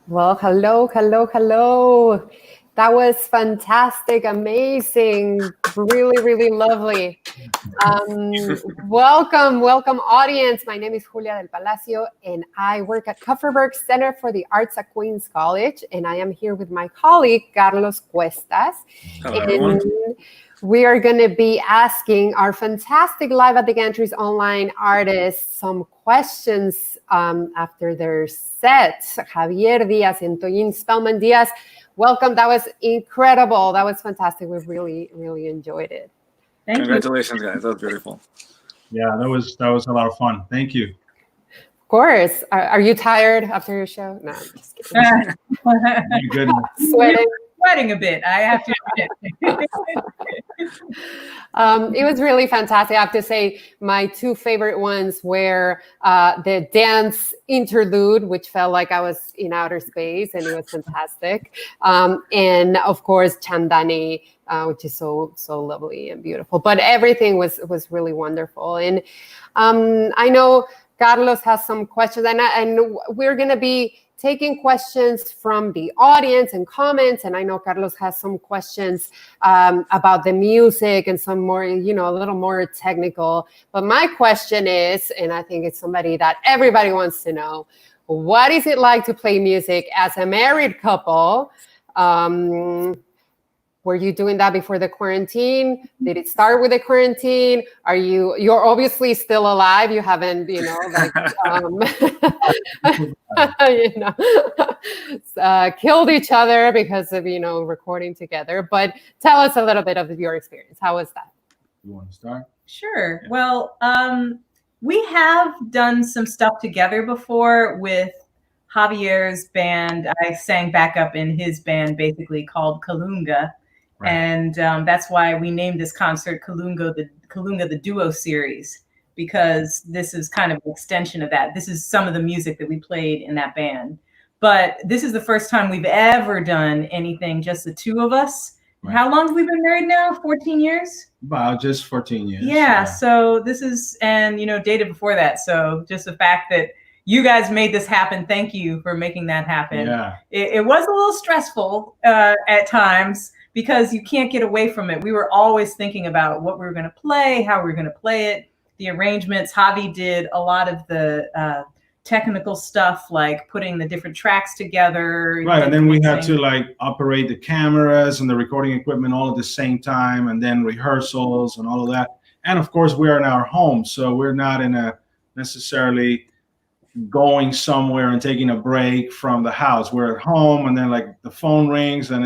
Well, hello, hello, hello. That was fantastic, amazing, really, really lovely. Welcome, audience. My name is Julia del Palacio, and I work at Kupferberg Center for the Arts at Queens College, and I am here with my colleague, Carlos Cuestas. Hello, everyone. We are going to be asking our fantastic Live at the Gantries online artists some questions after their set. Javier Diaz and Toyin Spellman Diaz, welcome. That was incredible. That was fantastic. We really, really enjoyed it. Congratulations, guys. That was beautiful. Yeah, that was a lot of fun. Thank you. Of course. Are you tired after your show? No, I'm just kidding. My goodness. Sweating a bit, I have to admit. It was really fantastic. I have to say my two favorite ones were the dance interlude, which felt like I was in outer space, and it was fantastic. And of course, Chandani, which is so lovely and beautiful. But everything was really wonderful. And I know Carlos has some questions, and we're going to be taking questions from the audience and comments. And I know Carlos has some questions about the music and some more, a little more technical. But my question is, and I think it's somebody that everybody wants to know, what is it like to play music as a married couple? Were you doing that before the quarantine? Did it start with the quarantine? You're obviously still alive. You haven't, killed each other because of, recording together. But tell us a little bit of your experience. How was that? You want to start? Sure. Well, we have done some stuff together before with Javier's band. I sang backup in his band, basically called Kalunga. Right. And that's why we named this concert Kalunga the Duo Series, because this is kind of an extension of that. This is some of the music that we played in that band. But this is the first time we've ever done anything, just the two of us. Right. How long have we been married now? 14 years? About just 14 years. Yeah. So this is, and, dated before that. So just the fact that you guys made this happen. Thank you for making that happen. Yeah. It was a little stressful at times, because you can't get away from it. We were always thinking about what we were going to play, how we were going to play it, the arrangements. Javi did a lot of the technical stuff, like putting the different tracks together. Right, and then we had to operate the cameras and the recording equipment all at the same time, and then rehearsals and all of that. And of course, we're in our home, so we're not in a necessarily going somewhere and taking a break from the house. We're at home, and then the phone rings, and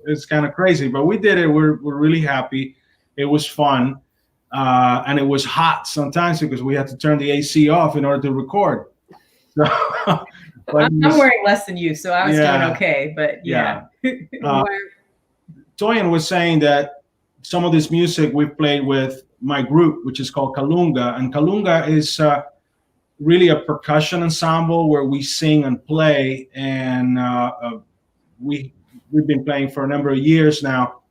it's kind of crazy, but we did it. We're really happy. It was fun. And it was hot sometimes because we had to turn the AC off in order to record. So, I'm wearing less than you, so I was doing okay, but yeah. Toyin was saying that some of this music we played with my group, which is called Kalunga. And Kalunga is really a percussion ensemble where we sing and play. And we've been playing for a number of years now,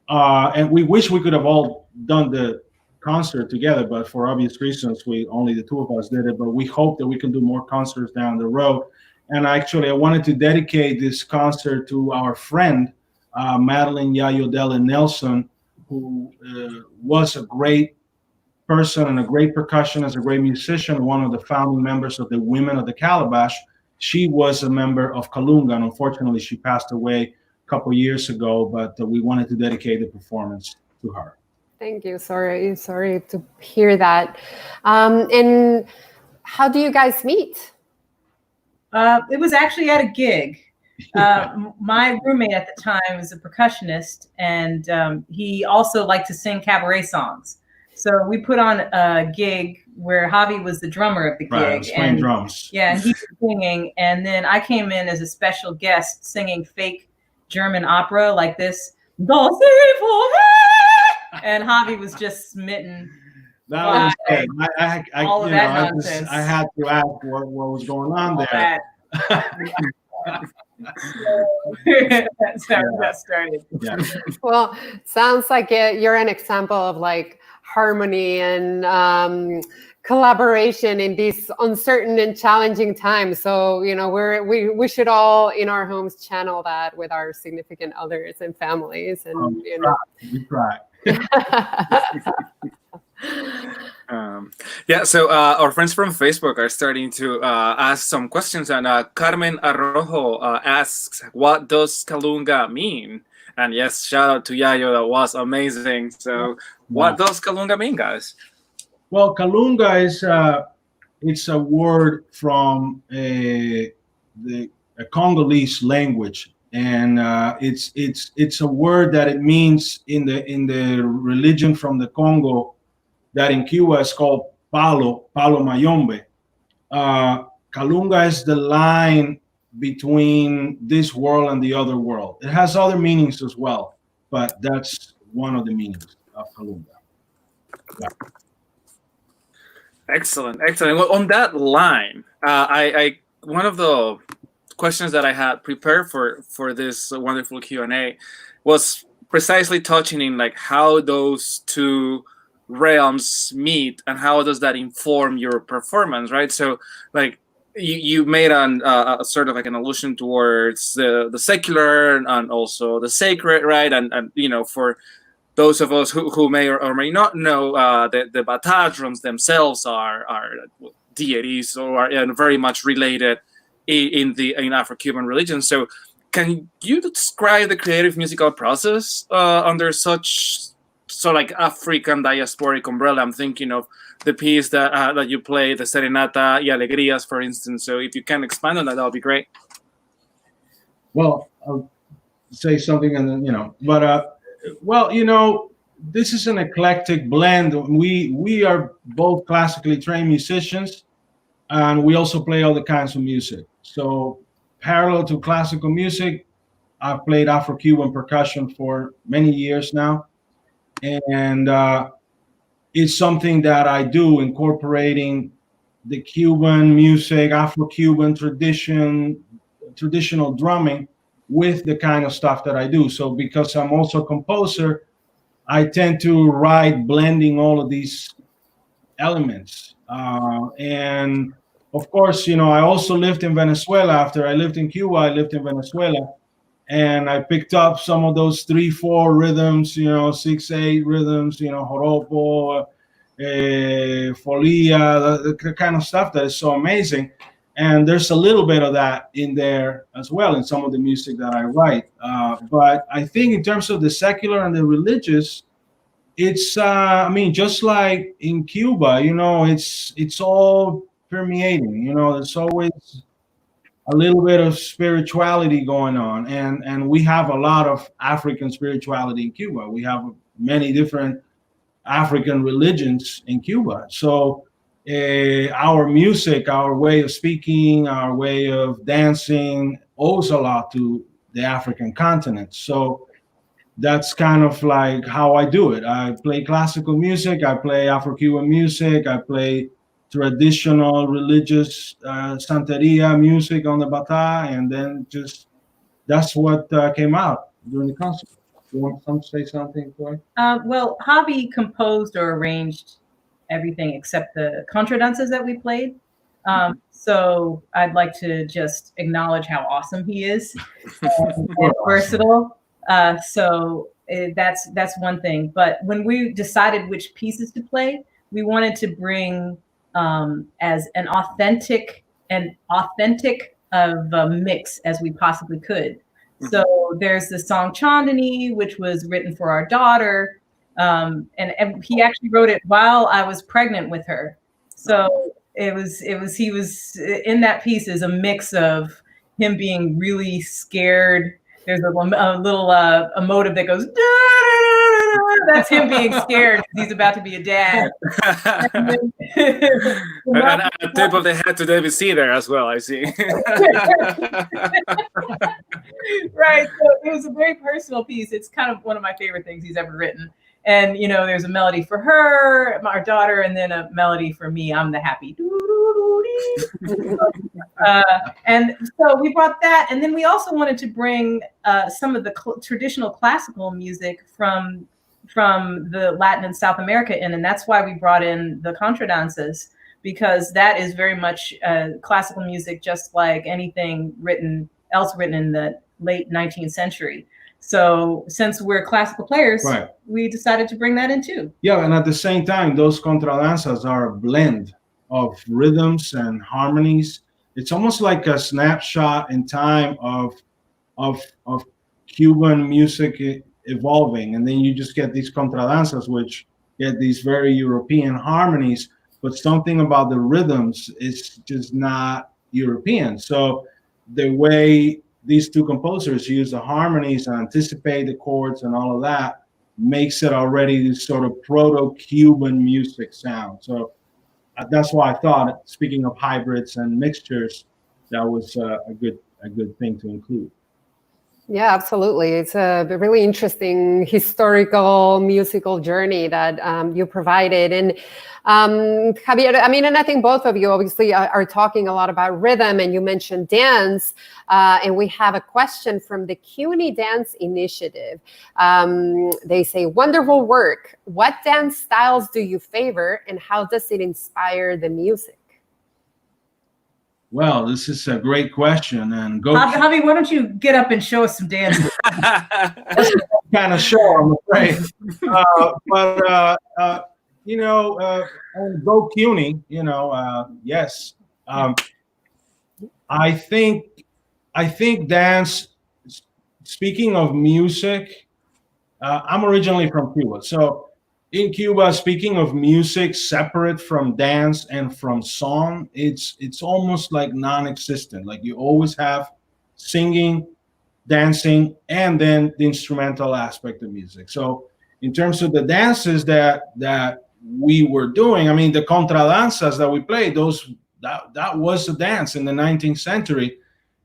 and we wish we could have all done the concert together, but for obvious reasons, only the two of us did it. But we hope that we can do more concerts down the road. And actually, I wanted to dedicate this concert to our friend, Madeline Yayodela Nelson, who was a great person and a great percussionist, a great musician, one of the founding members of the Women of the Calabash. She was a member of Kalunga, and unfortunately, she passed away couple years ago, but we wanted to dedicate the performance to her. Thank you. Sorry to hear that. And how do you guys meet? It was actually at a gig. My roommate at the time was a percussionist, and he also liked to sing cabaret songs. So we put on a gig where Javi was the drummer of the gig. Right, I was playing drums. Yeah, and he was singing, and then I came in as a special guest singing fake German opera like this, and Javi was just smitten. That was good. All of that nonsense. I had to ask what was going on there. That's how that started. Yeah. Well, sounds like you're an example of harmony and collaboration in these uncertain and challenging times. So, we should all in our homes channel that with our significant others and families. And, we try. So our friends from Facebook are starting to ask some questions, and Carmen Arrojo asks, what does Kalunga mean? And yes, shout out to Yayo, that was amazing. So what does Kalunga mean, guys? Well, Kalunga is it's a word from a Congolese language, and it's a word that it means in the religion from the Congo that in Cuba is called Palo Mayombe. Kalunga is the line between this world and the other world. It has other meanings as well, but that's one of the meanings of Kalunga. Yeah. Excellent. Well, on that line, I one of the questions that I had prepared for this wonderful Q&A was precisely touching in like how those two realms meet and how does that inform your performance, right? So like you made a sort of like an allusion towards the secular and also the sacred, right? And for those of us who may or may not know, the Batá drums themselves are deities or are very much related in Afro-Cuban religion. So can you describe the creative musical process under such like African diasporic umbrella? I'm thinking of the piece that you play, the Serenata y Alegrías, for instance. So if you can expand on that would be great. Well, I'll say something and then, but this is an eclectic blend. We are both classically trained musicians, and we also play other kinds of music. So parallel to classical music, I've played Afro-Cuban percussion for many years now. And it's something that I do, incorporating the Cuban music, Afro-Cuban traditional drumming with the kind of stuff that I do. So because I'm also a composer, I tend to write blending all of these elements. And of course, I also lived in Venezuela. After I lived in Cuba, I lived in Venezuela. And I picked up some of those 3/4 rhythms, 6/8 rhythms, joropo, folia, the kind of stuff that is so amazing. And there's a little bit of that in there as well in some of the music that I write. But I think in terms of the secular and the religious, it's just like in Cuba, it's all permeating. There's always a little bit of spirituality going on, and we have a lot of African spirituality in Cuba. We have many different African religions in Cuba. So our music, our way of speaking, our way of dancing owes a lot to the African continent. So that's kind of like how I do it. I play classical music, I play Afro-Cuban music, I play traditional religious Santeria music on the Batá, and then just that's what came out during the concert. You want to say something, Joy? Well, Javi composed or arranged everything except the contradances that we played. So I'd like to just acknowledge how awesome he is and versatile. So that's one thing. But when we decided which pieces to play, we wanted to bring as an authentic of a mix as we possibly could. So there's the song Chandani, which was written for our daughter. And he actually wrote it while I was pregnant with her. So he was in that piece is a mix of him being really scared. There's a little emotive that goes, that's him being scared because he's about to be a dad. And a tip of the hat to David C there as well, I see. Right. So it was a very personal piece. It's kind of one of my favorite things he's ever written. And, there's a melody for her, our daughter, and then a melody for me. I'm the happy. And so we brought that. And then we also wanted to bring some of the traditional classical music from from the Latin and South America in, and that's why we brought in the contradances, because that is very much classical music, just like anything written in the late 19th century. So since we're classical players, Right. we decided to bring that in too. Yeah, and at the same time, those contradanzas are a blend of rhythms and harmonies. It's almost like a snapshot in time of Cuban music evolving, and then you just get these contradanzas, which get these very European harmonies, but something about the rhythms is just not European. So the way these two composers use the harmonies and anticipate the chords and all of that makes it already this sort of proto-Cuban music sound. So that's why I thought, speaking of hybrids and mixtures, that was a good thing to include. Yeah, absolutely. It's a really interesting historical musical journey that you provided. And Javier, I mean, and I think both of you obviously are talking a lot about rhythm, and you mentioned dance. And we have a question from the CUNY Dance Initiative. They say, wonderful work. What dance styles do you favor, and how does it inspire the music? Well, this is a great question, and Javi, why don't you get up and show us some dance? kind of show, I'm afraid. But you know, go CUNY. You know, yes. I think dance. Speaking of music, I'm originally from Cuba, so in Cuba, speaking of music separate from dance and from song, it's almost like non-existent. Like you always have singing, dancing, and then the instrumental aspect of music. So in terms of the dances that we were doing, I mean, the contradanzas that we played, that was a dance in the 19th century.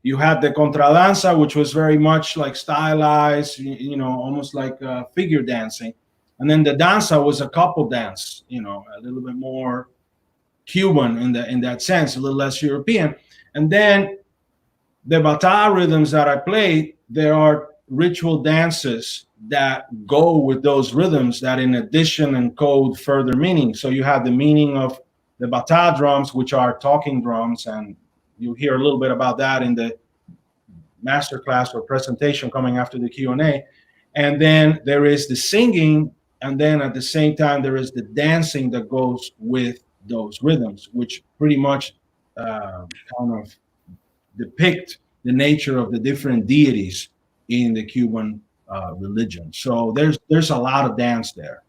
You had the contradanza, which was very much like stylized, you know, almost like figure dancing. And then the danza was a couple dance, you know, a little bit more Cuban in that sense, a little less European. And then the Batá rhythms that I played, there are ritual dances that go with those rhythms that in addition encode further meaning. So you have the meaning of the Batá drums, which are talking drums, and you'll hear a little bit about that in the masterclass or presentation coming after the Q&A. And then there is the singing, and then at the same time, there is the dancing that goes with those rhythms, which pretty much kind of depict the nature of the different deities in the Cuban religion. So there's a lot of dance there.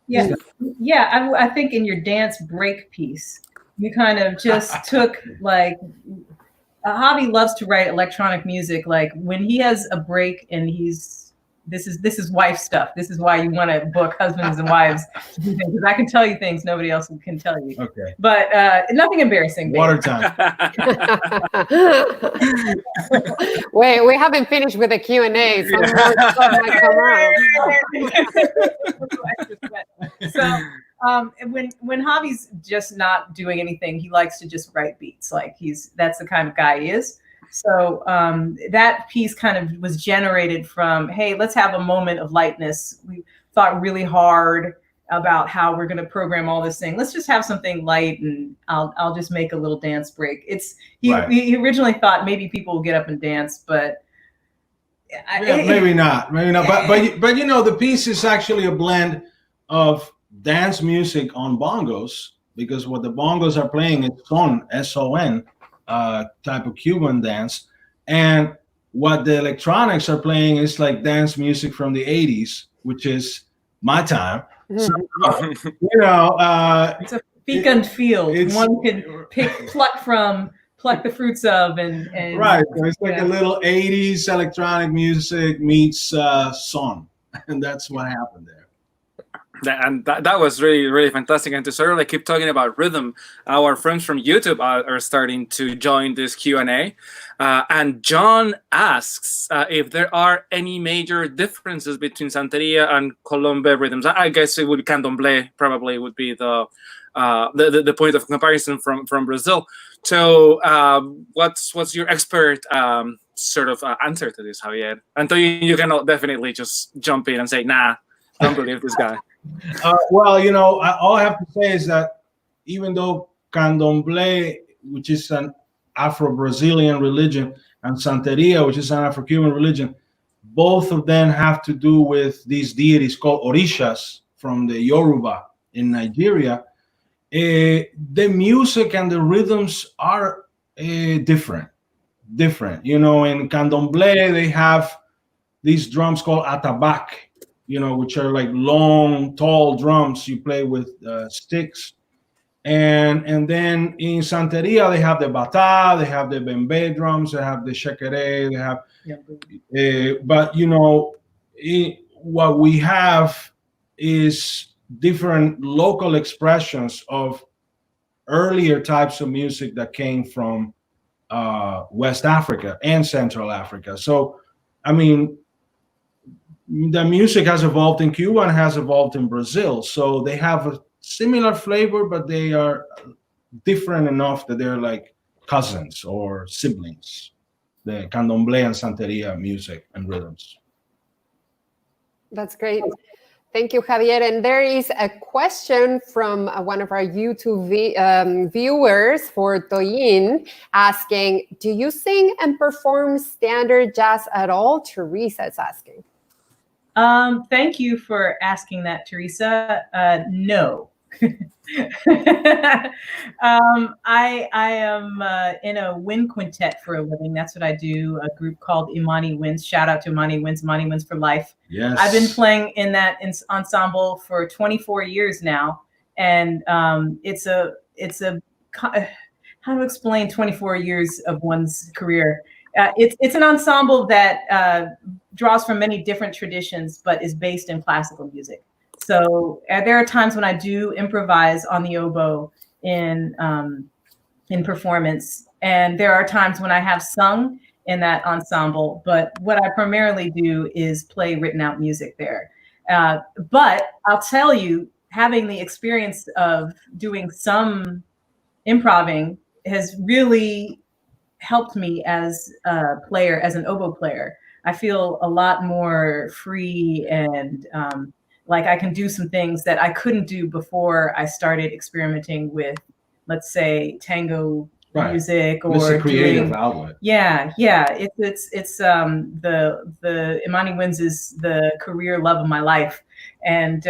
Yeah, yeah. I think in your dance break piece, you kind of just took like. Javi loves to write electronic music. Like when he has a break and this is wife stuff. This is why you want to book husbands and wives to do things, because I can tell you things nobody else can tell you. Okay. But nothing embarrassing. Water time. Wait, we haven't finished with the Q&A. Some more stuff might come out. So when Javi's just not doing anything, he likes to just write beats. Like that's the kind of guy he is. So that piece kind of was generated from, hey, let's have a moment of lightness. We thought really hard about how we're going to program all this thing. Let's just have something light, and I'll just make a little dance break. He originally thought maybe people will get up and dance, but maybe not. But you know, the piece is actually a blend of dance music on bongos, because what the bongos are playing is son, S-O-N, type of Cuban dance, and what the electronics are playing is like dance music from the 80s, which is my time. So, you know, it's a fecund field. One can pluck the fruits of, and right. So it's like a little 80s electronic music meets song, and that's what happened there. And that was really, really fantastic. And to sort of like keep talking about rhythm, our friends from YouTube are starting to join this Q&A. And John asks if there are any major differences between Santeria and Colombe rhythms. I guess it would Candomblé probably would be the point of comparison from Brazil. So what's your expert sort of answer to this, Javier? Antonio, you can definitely just jump in and say, nah, Don't believe this guy. Well, all I have to say is that even though Candomblé, which is an Afro-Brazilian religion, and Santeria, which is an Afro-Cuban religion, both of them have to do with these deities called orishas from the Yoruba in Nigeria. The music and the rhythms are different. In Candomblé, they have these drums called atabak, which are like long, tall drums you play with sticks. And then in Santeria, they have the Batá, they have the bembe drums, they have the shekere, they have, but what we have is different local expressions of earlier types of music that came from West Africa and Central Africa. So, I mean, the music has evolved in Cuba and has evolved in Brazil. So they have a similar flavor, but they are different enough that they're like cousins or siblings, the Candomblé and Santeria music and rhythms. That's great. Thank you, Javier. And there is a question from one of our YouTube viewers for Toyin asking, do you sing and perform standard jazz at all? Teresa is asking. Thank you for asking that, Teresa. No. I am in a wind quintet for a living. That's what I do. A group called Imani Winds. Shout out to Imani Winds. Imani Winds for life. Yes. I've been playing in that ensemble for 24 years now, and it's a how to explain 24 years of one's career. It's an ensemble that draws from many different traditions, but is based in classical music. So there are times when I do improvise on the oboe in performance, and there are times when I have sung in that ensemble. But what I primarily do is play written out music there. But I'll tell you, having the experience of doing some improving has really helped me as a player, as an oboe player. I feel a lot more free and like I can do some things that I couldn't do before I started experimenting with, let's say, tango music or it's a creative outlet. Yeah. It's the Imani Winds is the career love of my life, and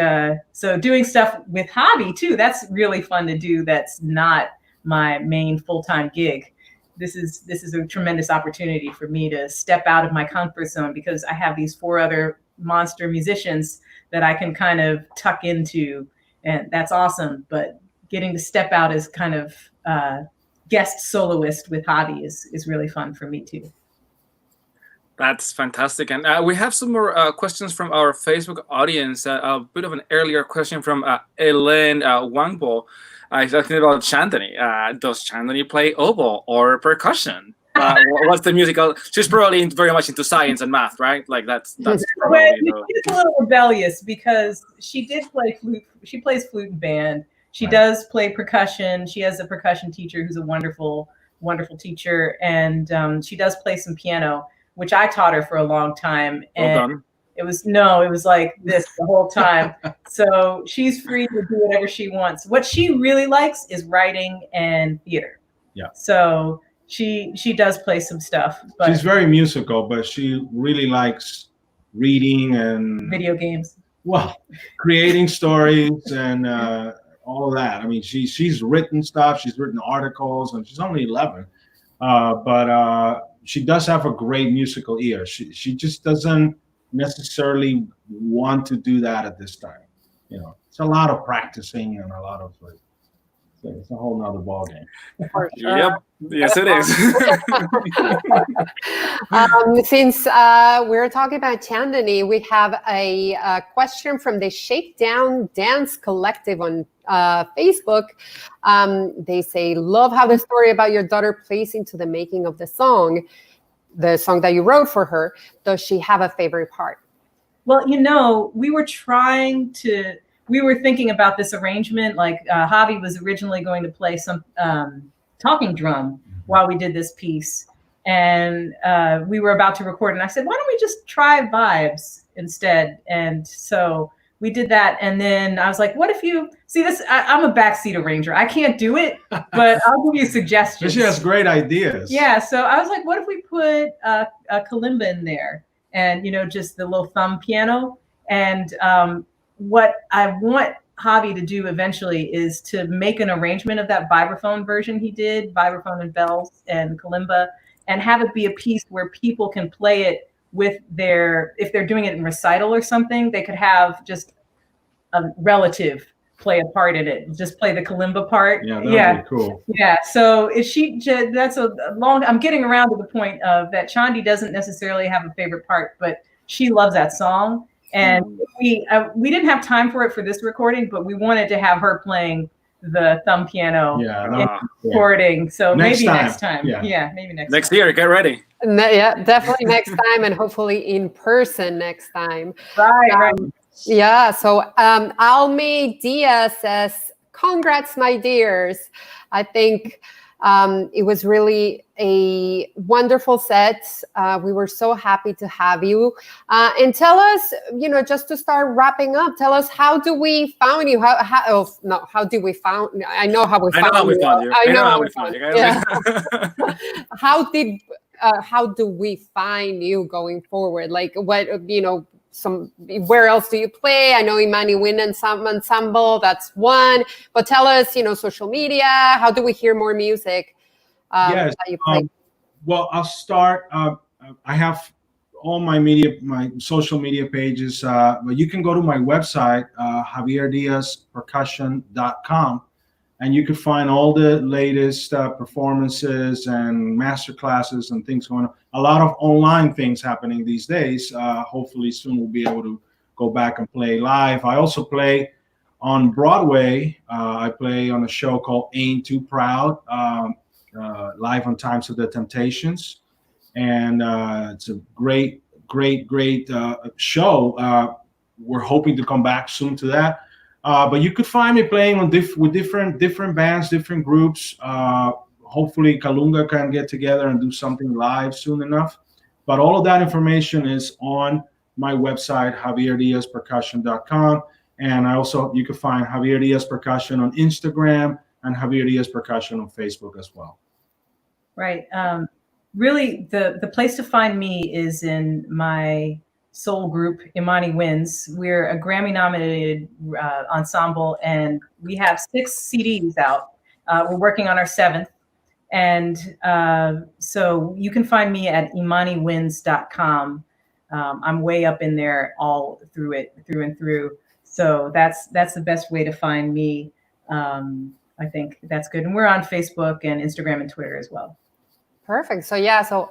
so doing stuff with Javi too. That's really fun to do. That's not my main full-time gig. This is a tremendous opportunity for me to step out of my comfort zone because I have these 4 other monster musicians that I can kind of tuck into, and that's awesome. But getting to step out as kind of guest soloist with Javi is really fun for me too. That's fantastic. And we have some more questions from our Facebook audience. A bit of an earlier question from Ellen Wangbo. He's asking about Chandani. Does Chandani play oboe or percussion? What's the musical? She's probably very much into science and math, right? Like that's probably she's a little rebellious because she did play flute. She plays flute and band. She does play percussion. She has a percussion teacher who's a wonderful, wonderful teacher, and she does play some piano, which I taught her for a long time. And well done. It was like this the whole time. So she's free to do whatever she wants. What she really likes is writing and theater. Yeah. So she does play some stuff. But she's very musical, but she really likes reading and video games. Well, creating stories and all of that. I mean, she's written stuff. She's written articles, and she's only 11. But she does have a great musical ear. She just doesn't necessarily want to do that at this time. It's a lot of practicing and a lot of it's a whole nother ballgame. Yep. Yes, it is. Since we're talking about Chandani, we have a question from the Shakedown Dance Collective on Facebook. They say, love how the story about your daughter plays into the making of the song that you wrote for her. Does she have a favorite part? Well, we were thinking about this arrangement. Like Javi was originally going to play some talking drum while we did this piece. And we were about to record. And I said, why don't we just try vibes instead? And so we did that. And then I was like, what if you see this? I'm a backseat arranger. I can't do it, but I'll give you suggestions. She has great ideas. Yeah. So I was like, what if we put a kalimba in there and, just the little thumb piano? And what I want Javi to do eventually is to make an arrangement of that vibraphone version he did, vibraphone and bells and kalimba, and have it be a piece where people can play it with if they're doing it in recital or something, they could have just a relative play a part in it, just play the kalimba part. Yeah, that'd be cool. Yeah. So that's a long, I'm getting around to the point of that Chandi doesn't necessarily have a favorite part, but she loves that song. And we didn't have time for it for this recording, but we wanted to have her playing the thumb piano recording. So maybe next time. Yeah, maybe next year. Get ready. Yeah, definitely next time, and hopefully in person next time. Right. Yeah. So Alme Diaz says, "Congrats, my dears. I think it was really a wonderful set. We were so happy to have you. And tell us, just to start wrapping up, tell us, how do we found you? How do we found? I know how we found you. I know how we found you. Yeah. How do we find you going forward? Like, what, where else do you play? I know Imani Wind Ensemble, that's one. But tell us, social media, how do we hear more music yes, that you play? Well, I'll start. I have all my social media pages. But you can go to my website, javierdiazpercussion.com. And you can find all the latest performances and master classes and things going on. A lot of online things happening these days. Hopefully soon we'll be able to go back and play live. I also play on Broadway. I play on a show called Ain't Too Proud, live on Times of the Temptations. And it's a great show. We're hoping to come back soon to that. But you could find me playing with different bands, different groups. Hopefully Kalunga can get together and do something live soon enough. But all of that information is on my website, javierdiazpercussion.com. And you can find Javier Diaz Percussion on Instagram and Javier Diaz Percussion on Facebook as well. Right. Really, the place to find me is in my soul group, Imani Winds. We're a Grammy-nominated ensemble, and we have 6 CDs out. We're working on our 7th. And so you can find me at imaniwinds.com. I'm way up in there all through and through. So that's the best way to find me. I think that's good. And we're on Facebook and Instagram and Twitter as well. Perfect. So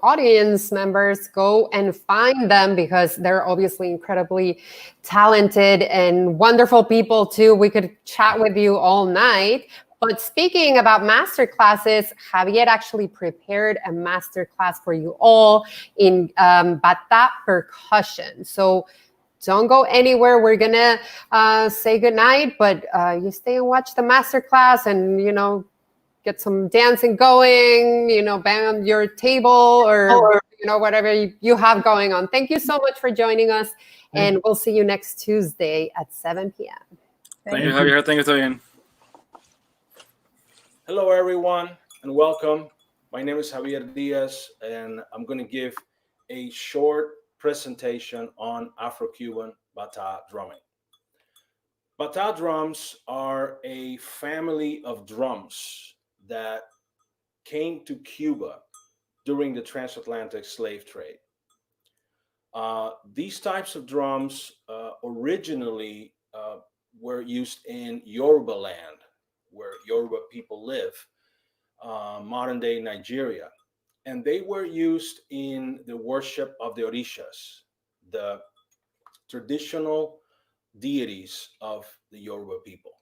audience members, go and find them, because they're obviously incredibly talented and wonderful people too. We could chat with you all night. But speaking about master classes, Javier actually prepared a master class for you all in Batá percussion. So don't go anywhere. We're gonna say goodnight, but you stay and watch the master class, and get some dancing going, bang on your table or whatever you have going on. Thank you so much for joining us, and we'll see you next Tuesday at 7 p.m. Thank you, Javier. Thank you again. Hello, everyone, and welcome. My name is Javier Diaz, and I'm going to give a short presentation on Afro-Cuban Batá drumming. Batá drums are a family of drums that came to Cuba during the transatlantic slave trade. These types of drums originally were used in Yoruba land, where Yoruba people live, modern day Nigeria. And they were used in the worship of the Orishas, the traditional deities of the Yoruba people.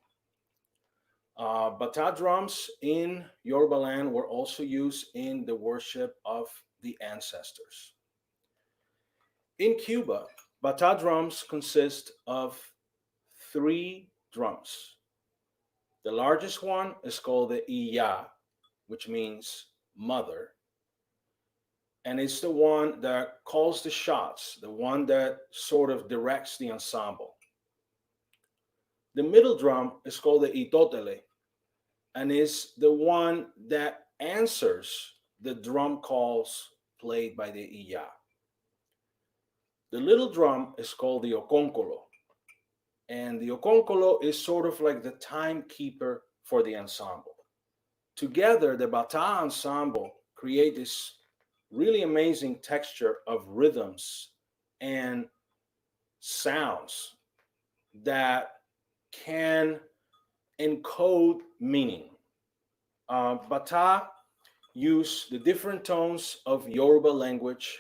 Batá drums in Yoruba land were also used in the worship of the ancestors. In Cuba, Batá drums consist of 3 drums. The largest one is called the Iya, which means mother. And it's the one that calls the shots, the one that sort of directs the ensemble. The middle drum is called the itotele and is the one that answers the drum calls played by the iya. The little drum is called the okonkolo, and the okonkolo is sort of like the timekeeper for the ensemble. Together, the Batá ensemble create this really amazing texture of rhythms and sounds that can encode meaning. Batá use the different tones of Yoruba language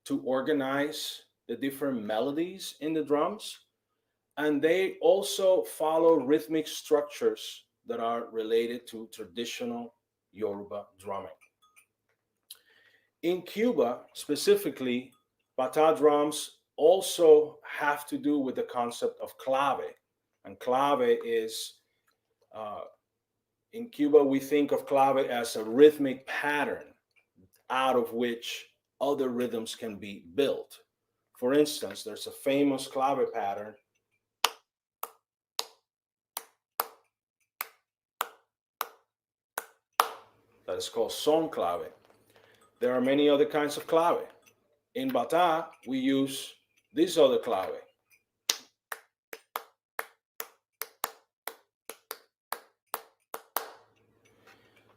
to organize the different melodies in the drums, and they also follow rhythmic structures that are related to traditional Yoruba drumming. In Cuba, specifically, Batá drums also have to do with the concept of clave. And clave is, in Cuba, we think of clave as a rhythmic pattern out of which other rhythms can be built. For instance, there's a famous clave pattern that is called son clave. There are many other kinds of clave. In Batá, we use this other clave.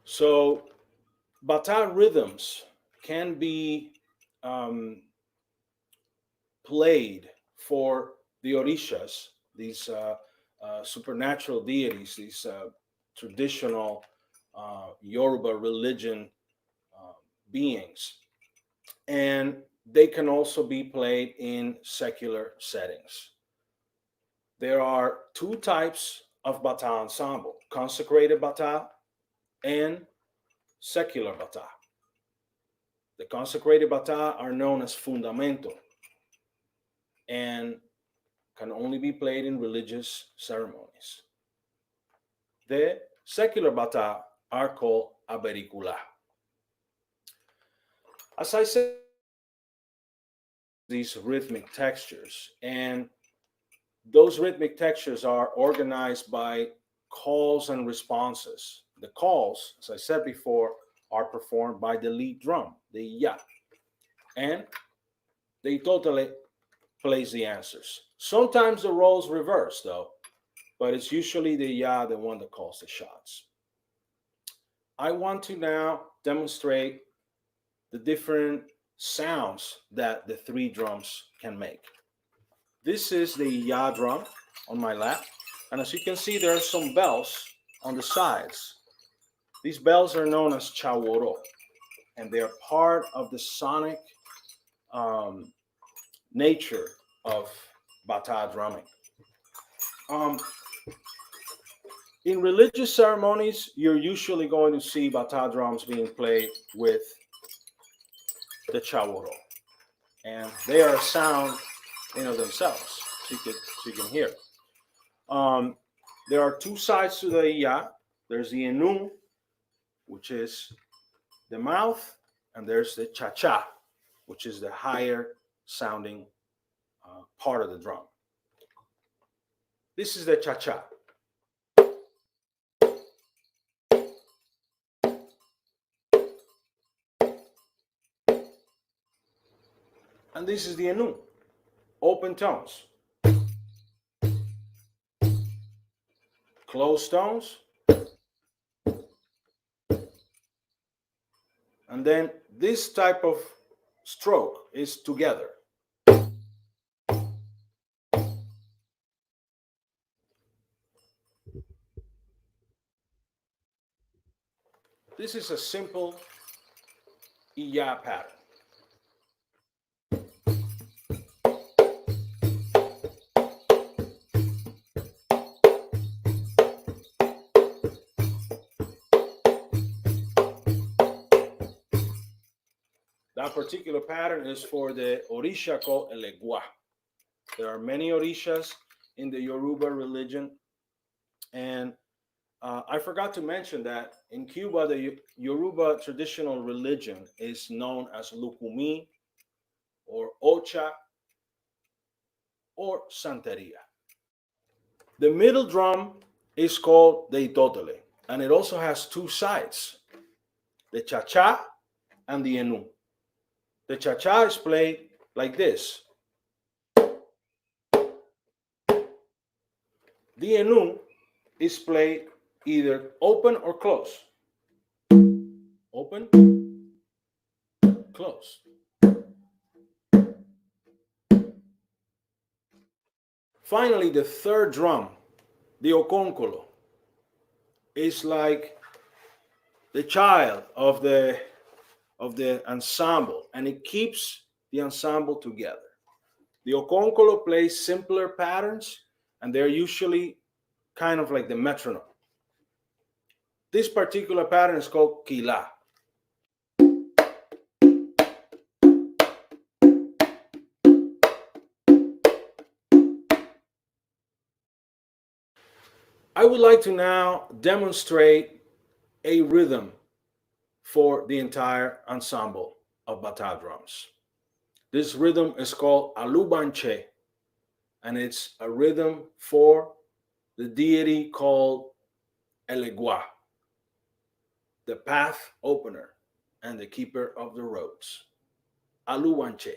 So Batá rhythms can be played for the orishas, these supernatural deities, these traditional Yoruba religion beings. And they can also be played in secular settings. There are two types of Batá ensemble: consecrated Batá and secular Batá. The consecrated Batá are known as fundamento and can only be played in religious ceremonies. The secular Batá are called abericula. As I said, these rhythmic textures, and those rhythmic textures are organized by calls and responses. The calls, as I said before, are performed by the lead drum, the ya, and they totally plays the answers. Sometimes the roles reverse though, but it's usually the ya, the one that calls the shots. I want to now demonstrate the different sounds that the three drums can make. This is the ya drum on my lap, and as you can see, there are some bells on the sides. These bells are known as chaworo, and they are part of the sonic nature of Batá drumming. In religious ceremonies, you're usually going to see Batá drums being played with the chaworo, and they are a sound in of themselves, so you can hear. There are two sides to the ya. There's the enu, which is the mouth, and there's the cha-cha, which is the higher sounding part of the drum. This is the cha-cha. And this is the enu, open tones. Closed tones. And then this type of stroke is together. This is a simple iya pattern. That particular pattern is for the orisha called Elegua. There are many orishas in the Yoruba religion, and I forgot to mention that in Cuba, the Yoruba traditional religion is known as Lukumi, or Ocha, or Santeria. The middle drum is called the itotele, and it also has two sides, the cha-cha and the enu. The cha-cha is played like this. The enu is played either open or close. Open, close. Finally, the third drum, the okonkolo, is like the child of the ensemble, and it keeps the ensemble together. The okonkolo plays simpler patterns, and they're usually kind of like the metronome. This particular pattern is called kila. I would like to now demonstrate a rhythm for the entire ensemble of Batá drums. This rhythm is called alubanche, and it's a rhythm for the deity called Elegua, the path opener and the keeper of the roads. Alubanche.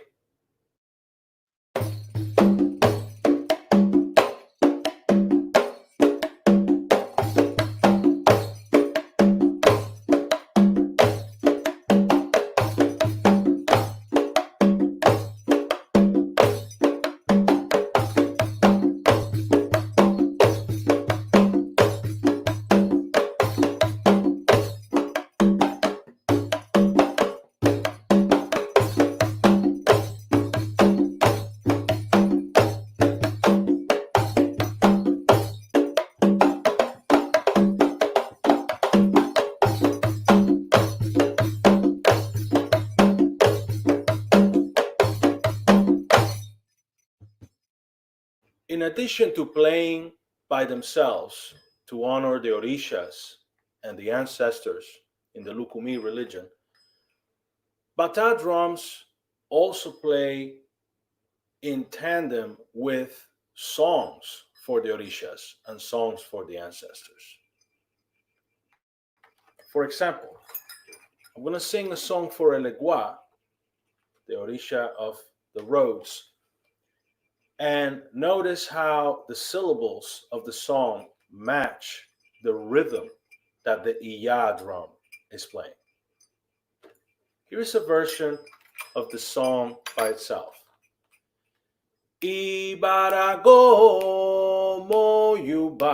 In addition to playing by themselves to honor the Orishas and the ancestors in the Lukumi religion, Batá drums also play in tandem with songs for the Orishas and songs for the ancestors. For example, I'm going to sing a song for Elegua, the Orisha of the roads, and notice how the syllables of the song match the rhythm that the iya drum is playing. Here's a version of the song by itself. Ibarago moyuba,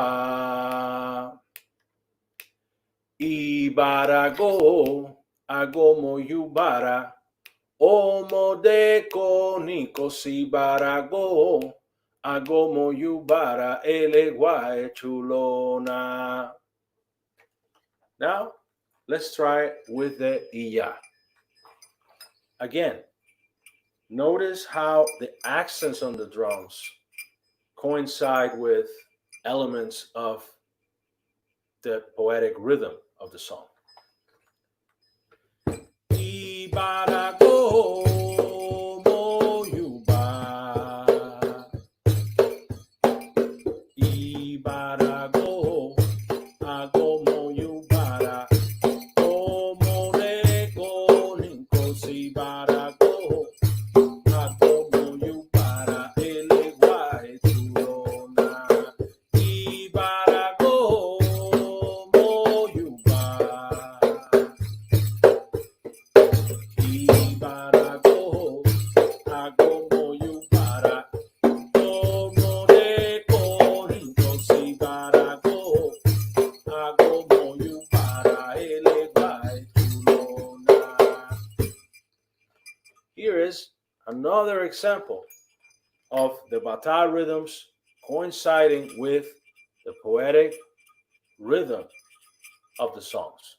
Ibarago agomo yubara, Omodeko nikosibarago, agomo yubara eleguae chulona. Now, let's try with the iya. Again, notice how the accents on the drums coincide with elements of the poetic rhythm of the song. Ibarago moyuba, Ibarago agomo yubara, omoreko ninkosibarago, agomo yubara eleguae turona. Ibarago moyuba, Ibarago agomo yubara, omoreko ninkosibarago, agomo yubara eleguae turona. Here is another example of the Batá rhythms coinciding with the poetic rhythm of the songs.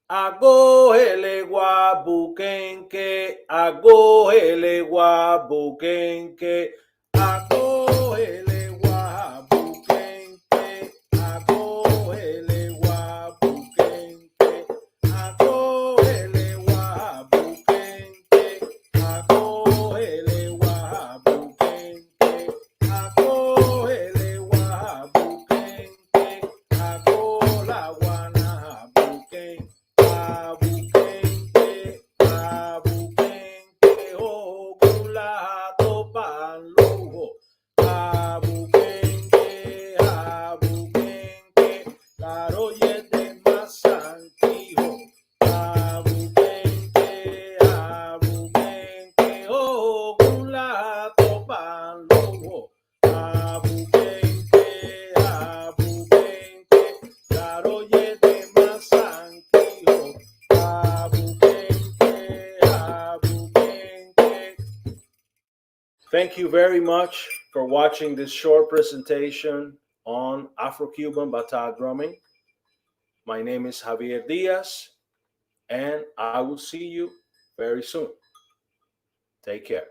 Ago elegua bukenke, ago elegua bukenke, ago elegua bukenke, ago elegua bukenke, ago elegua bukenke, ago elegua bukenke, Thank you very much for watching this short presentation on Afro-Cuban Batá drumming. My name is Javier Diaz, and I will see you very soon. Take care.